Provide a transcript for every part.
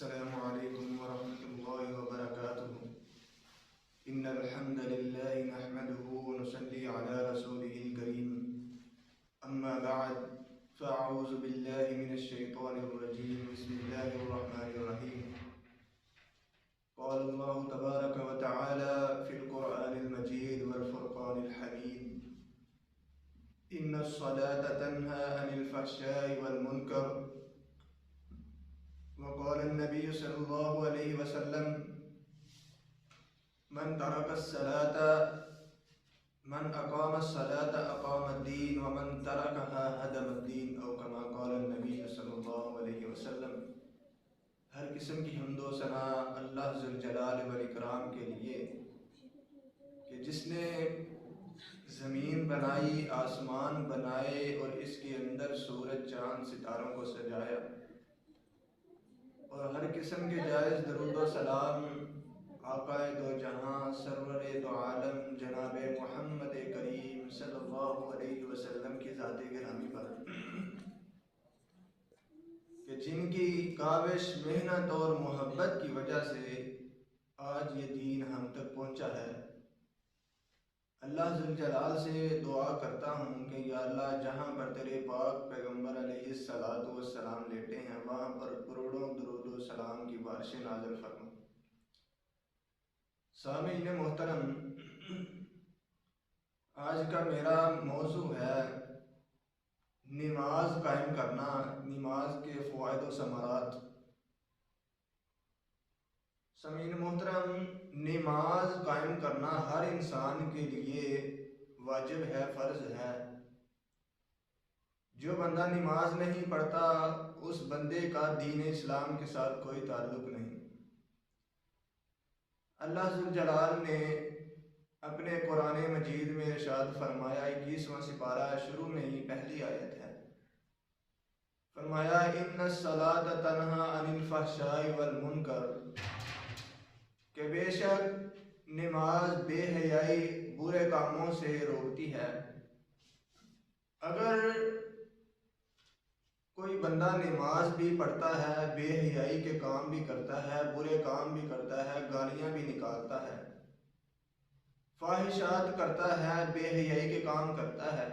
السلام علیکم ورحمۃ اللہ وبرکاتہ ان الحمد للہ نحمده ونصلی علی رسوله الکریم اما بعد فاعوذ باللہ من الشیطان الرجیم بسم اللہ الرحمن الرحیم قال اللہ تبارک وتعالی فی القرآن المجید والفرقان الحمید ان الصلاة تنہى عن الفحشاء والمنکر وقال النبي صلى الله عليه وسلم من ترك الصلاة من أقام الصلاة أقام الدين ومن تركها هدم الدين أو كما قال النبي صلى الله عليه وسلم۔ ہر قسم کی حمد و ثنا اللہ ذوالجلال والاکرام کے لیے کہ جس نے زمین بنائی، آسمان بنائے اور اس کے اندر سورج چاند ستاروں کو سجایا، اور ہر قسم کے جائز درود و سلام آقا دو جہاں سرور دو عالم جناب محمد کریم صلی اللہ علیہ وسلم کی ذات گرامی پر کہ جن کی کاوش، محنت اور محبت کی وجہ سے آج یہ دین ہم تک پہنچا ہے۔ اللہ ذوالجلال سے دعا کرتا ہوں کہ یا اللہ جہاں پر تیرے پاک پیغمبر علیہ السلام لیٹے ہیں وہاں پر کروڑوں درود و سلام کی بارشیں نازل فرما۔ سامعین محترم، آج کا میرا موضوع ہے نماز قائم کرنا، نماز کے فوائد و ثمرات۔ سامعین محترم، نماز قائم کرنا ہر انسان کے لیے واجب ہے، فرض ہے۔ جو بندہ نماز نہیں پڑھتا اس بندے کا دین اسلام کے ساتھ کوئی تعلق نہیں۔ اللہ ذوالجلال نے اپنے قرآن مجید میں ارشاد فرمایا، 21واں سپارہ شروع میں ہی پہلی آیت ہے، فرمایا ان الصلاۃ تنہی عن الفحشاء والمنکر، کہ بے شک نماز بے حیائی، برے کاموں سے روکتی ہے۔ اگر کوئی بندہ نماز بھی پڑھتا ہے، بے حیائی کے کام بھی کرتا ہے، برے کام بھی کرتا ہے، گالیاں بھی نکالتا ہے، فاحشات کرتا ہے، بے حیائی کے کام کرتا ہے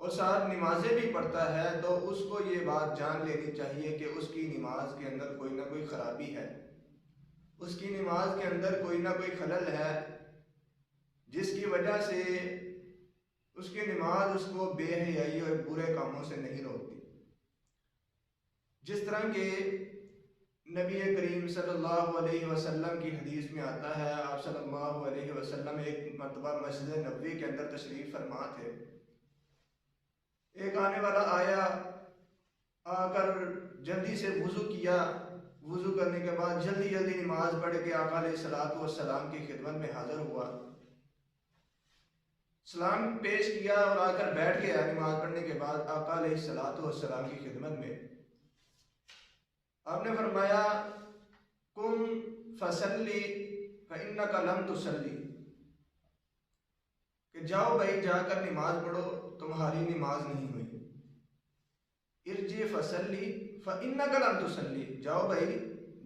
اور ساتھ نمازیں بھی پڑھتا ہے، تو اس کو یہ بات جان لینی چاہیے کہ اس کی نماز کے اندر کوئی نہ کوئی خرابی ہے، اس کی نماز کے اندر کوئی نہ کوئی خلل ہے، جس کی وجہ سے اس کی نماز اس کو بے حیائی اور برے کاموں سے نہیں روکتی۔ جس طرح کہ نبی کریم صلی اللہ علیہ وسلم کی حدیث میں آتا ہے، آپ صلی اللہ علیہ وسلم ایک مرتبہ مسجد نبوی کے اندر تشریف فرما تھے۔ ایک آنے والا آیا، آ کر جلدی سے وضو کیا، وضو کرنے کے بعد جلدی نماز پڑھ کے آقا علیہ السلام کی خدمت میں حاضر ہوا، سلام پیش کیا اور آ کر بیٹھ گیا نماز پڑھنے کے بعد آقا علیہ السلام کی خدمت میں۔ آپ نے فرمایا قم فصلی فإنک لم تصلی، کہ جاؤ بھائی جا کر نماز پڑھو، تمہاری نماز نہیں ہوئی۔ ارجع فصلی فإنک لم تصلی، جاؤ بھائی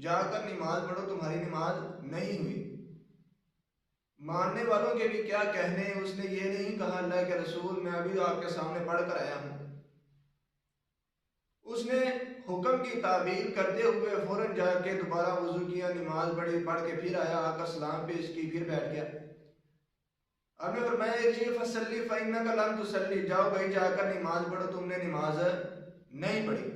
جا کر نماز پڑھو، تمہاری نماز نہیں ہوئی۔ ماننے والوں کے بھی کیا کہنے، اس نے یہ نہیں کہا اللہ کے رسول میں ابھی آپ کے سامنے پڑھ کر آیا ہوں، اس نے حکم کی تعبیر کرتے ہوئے فوراً جا کے دوبارہ وضو کیا، نماز پڑھ کے پھر آیا، آ کر سلام پیش کی، پھر بیٹھ گیا۔ آپ نے فرمایا ارجع فصلی فإنک لم تصلی، جاؤ بھائی جا کر نماز پڑھو، تم نے نماز نہیں پڑھی۔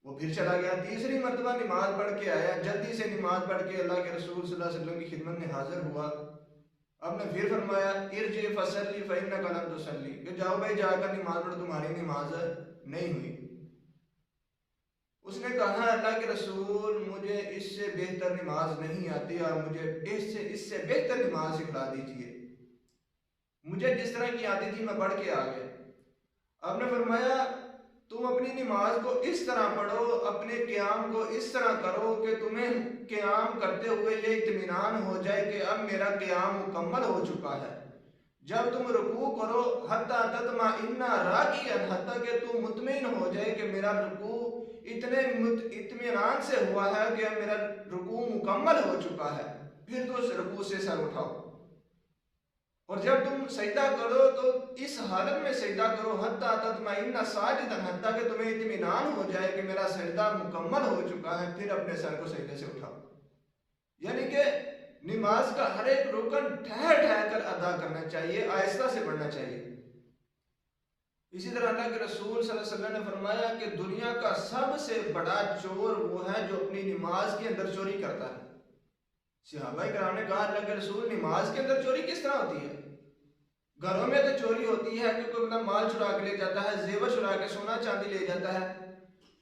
وہ پھر چلا گیا، تیسری مرتبہ نماز پڑھ کے آیا، جلدی سے نماز پڑھ کے اللہ کے رسول صلی اللہ علیہ وسلم کی خدمت میں حاضر ہوا۔ آپ نے پھر فرمایا ارجع فصلی فإنک لم تصلی، کہ جاؤ بھائی جا کر نماز پڑھو، تمہاری نماز نہیں ہوئی۔ اس نے کہا اللہ کے رسول مجھے اس سے بہتر نماز نہیں آتی، اور مجھے اس سے بہتر نماز سکھلا دیجیے، مجھے جس طرح کی آتی تھی میں پڑھ کے آ گیا۔ آپ نے فرمایا تم اپنی نماز کو اس طرح پڑھو، اپنے قیام کو اس طرح کرو کہ تمہیں قیام کرتے ہوئے یہ اطمینان ہو جائے کہ اب میرا قیام مکمل ہو چکا ہے۔ جب تم رکوع کرو حتی تطمئن راکعا، حتیٰ کہ تم مطمئن ہو جائے کہ میرا رکوع اتنے اطمینان سے ہوا ہے کہ میرا رکوع مکمل ہو چکا ہے، پھر تو اس رکوع سے سر اٹھاؤ، اور جب تم سجدہ کرو تو اس حالت میں سجدہ کرو حتیٰ تطمئن ساجدا، حتیٰ کہ تمہیں اطمینان ہو جائے کہ میرا سجدہ مکمل ہو چکا ہے، پھر اپنے سر کو سجدے سے اٹھاؤ۔ یعنی کہ نماز کا ہر ایک رکن ٹھہر ٹھہر کر ادا کرنا چاہیے، آہستہ سے پڑھنا چاہیے۔ اسی طرح اللہ کے رسول صلی اللہ علیہ وسلم نے فرمایا کہ دنیا کا سب سے بڑا چور وہ ہے جو اپنی نماز کے اندر چوری کرتا ہے۔ صحابہ کرام نے کہا اللہ کے رسول نماز کے اندر چوری کس طرح ہوتی ہے؟ گھروں میں تو چوری ہوتی ہے کہ کوئی اپنا مال چرا کے لے جاتا ہے، زیور چرا کے، سونا چاندی لے جاتا ہے،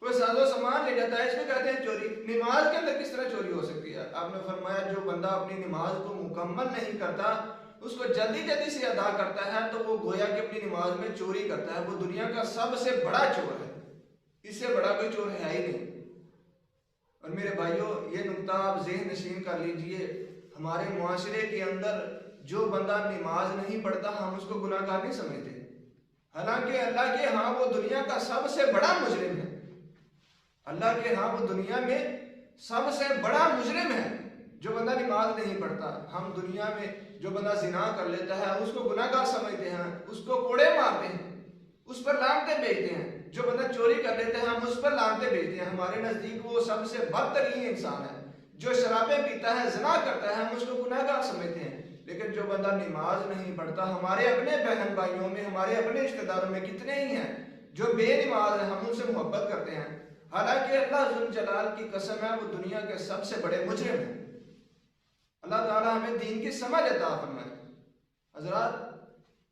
کوئی ساز و سامان لے جاتا ہے، اس کو کہتے ہیں چوری۔ نماز کے اندر کس طرح چوری ہو سکتی ہے؟ آپ نے فرمایا جو بندہ اپنی نماز کو مکمل نہیں کرتا، اس کو جلدی جلدی سے ادا کرتا ہے، تو وہ گویا کہ اپنی نماز میں چوری کرتا ہے، وہ دنیا کا سب سے بڑا چور ہے، اس سے بڑا کوئی چور ہے ہی نہیں۔ اور میرے بھائیوں یہ نقطہ آپ ذہن نشین کر لیجئے، ہمارے معاشرے کے اندر جو بندہ نماز نہیں پڑھتا ہم اس کو گناہ گار نہیں سمجھتے، حالانکہ اللہ کے ہاں وہ دنیا کا سب سے بڑا مجرم ہے، اللہ کے ہاں وہ دنیا میں سب سے بڑا مجرم ہے جو بندہ نماز نہیں پڑھتا۔ ہم دنیا میں جو بندہ زنا کر لیتا ہے اس کو گناہ گار سمجھتے ہیں، اس کو کوڑے مارتے ہیں، اس پر لعنتیں بھیجتے ہیں۔ جو بندہ چوری کر لیتا ہے ہم اس پر لعنتیں بھیجتے ہیں، ہمارے نزدیک وہ سب سے بدترین انسان ہے۔ جو شرابیں پیتا ہے، زنا کرتا ہے، ہم اس کو گناہ گار سمجھتے ہیں۔ لیکن جو بندہ نماز نہیں پڑھتا، ہمارے اپنے بہن بھائیوں میں، ہمارے اپنے رشتہ داروں میں کتنے ہی ہیں جو بے نماز ہیں، ہم ان سے محبت کرتے ہیں، حالانکہ اللہ ذو الجلال کی قسم ہے وہ دنیا کے سب سے بڑے مجرم ہیں۔ اللہ تعالیٰ ہمیں دین کی سمجھ عطا فرمائے۔ حضرات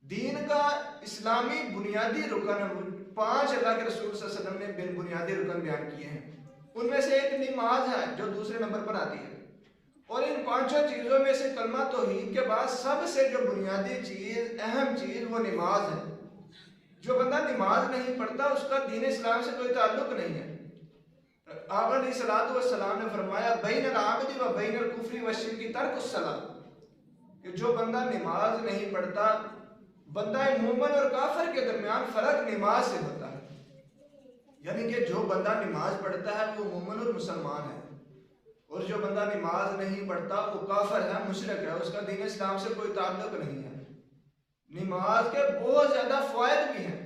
دین کا اسلامی بنیادی رکن 5 اللہ کے رسول صلی اللہ علیہ وسلم نے بنیادی رکن بیان کیے ہیں، ان میں سے ایک نماز ہے جو دوسرے نمبر پر آتی ہے، اور ان 5 چیزوں میں سے کلمہ توحید کے بعد سب سے جو بنیادی چیز، اہم چیز وہ نماز ہے۔ جو بندہ نماز نہیں پڑھتا اس کا دین اسلام سے کوئی تعلق نہیں ہے۔ آپ علیہ الصلوۃ والسلام نے فرمایا بین العبد و بین الکفر والشرک ترک الصلاۃ، کہ جو بندہ نماز نہیں پڑھتا، بندہ مومن اور کافر کے درمیان فرق نماز سے ہوتا ہے۔ یعنی کہ جو بندہ نماز پڑھتا ہے وہ مومن اور مسلمان ہے، اور جو بندہ نماز نہیں پڑھتا وہ کافر ہے، مشرک ہے، اس کا دین اسلام سے کوئی تعلق نہیں ہے۔ نماز کے بہت زیادہ فوائد بھی ہیں۔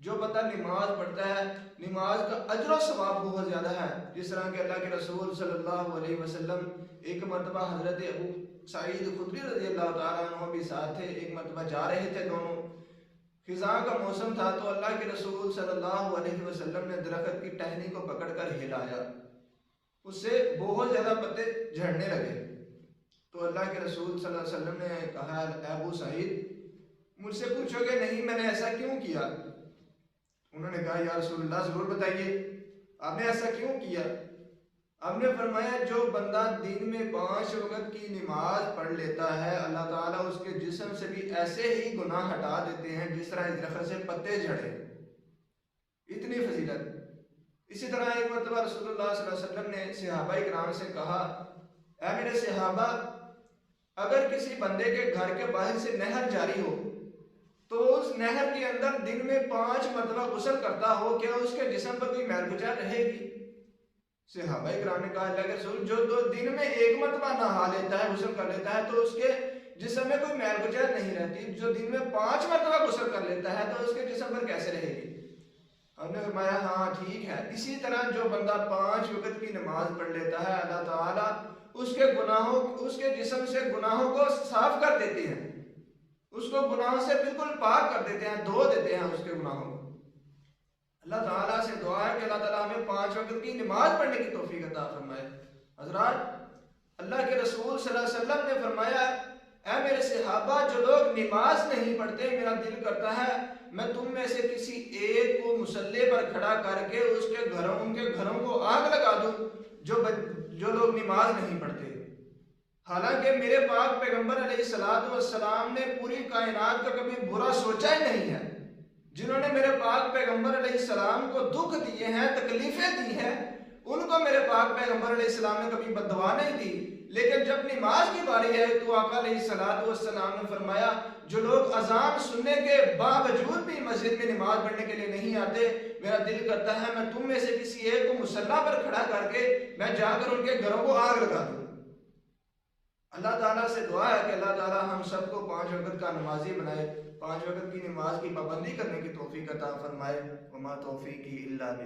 جو بندہ نماز پڑھتا ہے نماز کا اجر و ثواب بہت زیادہ ہے، جس طرح کہ اللہ کے رسول صلی اللہ علیہ وسلم ایک مرتبہ حضرت ابو سعید خدری رضی اللہ تعالیٰ عنہ بھی ساتھ تھے، ایک مرتبہ جا رہے تھے دونوں، خزاں کا موسم تھا، تو اللہ کے رسول صلی اللہ علیہ وسلم نے درخت کی ٹہنی کو پکڑ کر ہلایا، اس سے بہت زیادہ پتے جھڑنے لگے۔ تو اللہ کے رسول صلی اللہ علیہ وسلم نے کہا ابو سعید مجھ سے پوچھو گے نہیں میں نے ایسا کیوں کیا؟ انہوں نے کہا یا رسول اللہ ضرور بتائیے آپ نے ایسا کیوں کیا؟ آپ نے فرمایا جو بندہ دن میں 5 وقت کی نماز پڑھ لیتا ہے اللہ تعالیٰ اس کے جسم سے بھی ایسے ہی گناہ ہٹا دیتے ہیں جس طرح اس درخت سے پتے جھڑے۔ اتنی فضیلت۔ اسی طرح ایک مرتبہ رسول اللہ صلی اللہ علیہ وسلم نے صحابہ کرام سے کہا اے میرے صحابہ اگر کسی بندے کے گھر کے باہر سے نہر جاری ہو تو اس نہر کے اندر دن میں 5 مرتبہ غسل کرتا ہو، کیا اس کے جسم پر کوئی میل کچیل رہے گی؟ صحابہ کرام نے کہا اللہ کے رسول جو دن میں 1 مرتبہ نہا لیتا ہے، غسل کر لیتا ہے، تو اس کے جسم میں کوئی میل کچیل نہیں رہتی، جو دن میں 5 مرتبہ غسل کر لیتا ہے تو اس کے جسم پر کیسے رہے گی؟ ہم نے فرمایا ہاں ٹھیک ہے۔ اسی طرح جو بندہ 5 وقت کی نماز پڑھ لیتا ہے اللہ تعالیٰ اس کے جسم سے گناہوں کو صاف کر دیتے ہیں، اس کو گناہوں سے بالکل پاک کر دیتے ہیں، دھو دیتے ہیں اس کے گناہوں کو۔ اللہ تعالیٰ سے دعا ہے کہ اللہ تعالیٰ ہمیں 5 وقت کی نماز پڑھنے کی توفیق عطا فرمائے۔ حضرات اللہ کے رسول صلی اللہ علیہ وسلم نے فرمایا اے میرے صحابہ جو لوگ نماز نہیں پڑھتے میرا دل کرتا ہے میں تم میں سے کسی ایک کو مصلی پر کھڑا کر کے ان کے گھروں کو آگ لگا دوں جو لوگ نماز نہیں پڑھتے۔ حالانکہ میرے پاک پیغمبر علیہ السلام نے پوری کائنات کا کبھی برا سوچا ہی نہیں ہے۔ جنہوں نے میرے پاک پیغمبر علیہ السلام کو دکھ دیے ہیں، تکلیفیں دی ہیں، ان کو میرے پاک پیغمبر علیہ السلام نے کبھی بد دعا نہیں دی، لیکن جب نماز کی باری ہے تو آقا علیہ السلام نے فرمایا جو لوگ اذان سننے کے باوجود بھی مسجد میں نماز پڑھنے کے لیے نہیں آتے، میرا دل کرتا ہے میں تم میں سے کسی ایک کو مصلی پر کھڑا کر کے میں جا کر ان کے گھروں کو آگ لگا دوں۔ اللہ تعالیٰ سے دعا ہے کہ اللہ تعالیٰ ہم سب کو 5 وقت کا نمازی بنائے، 5 وقت کی نماز کی پابندی کرنے کی توفیق عطا فرمائے۔ وما توفیقی الا باللہ۔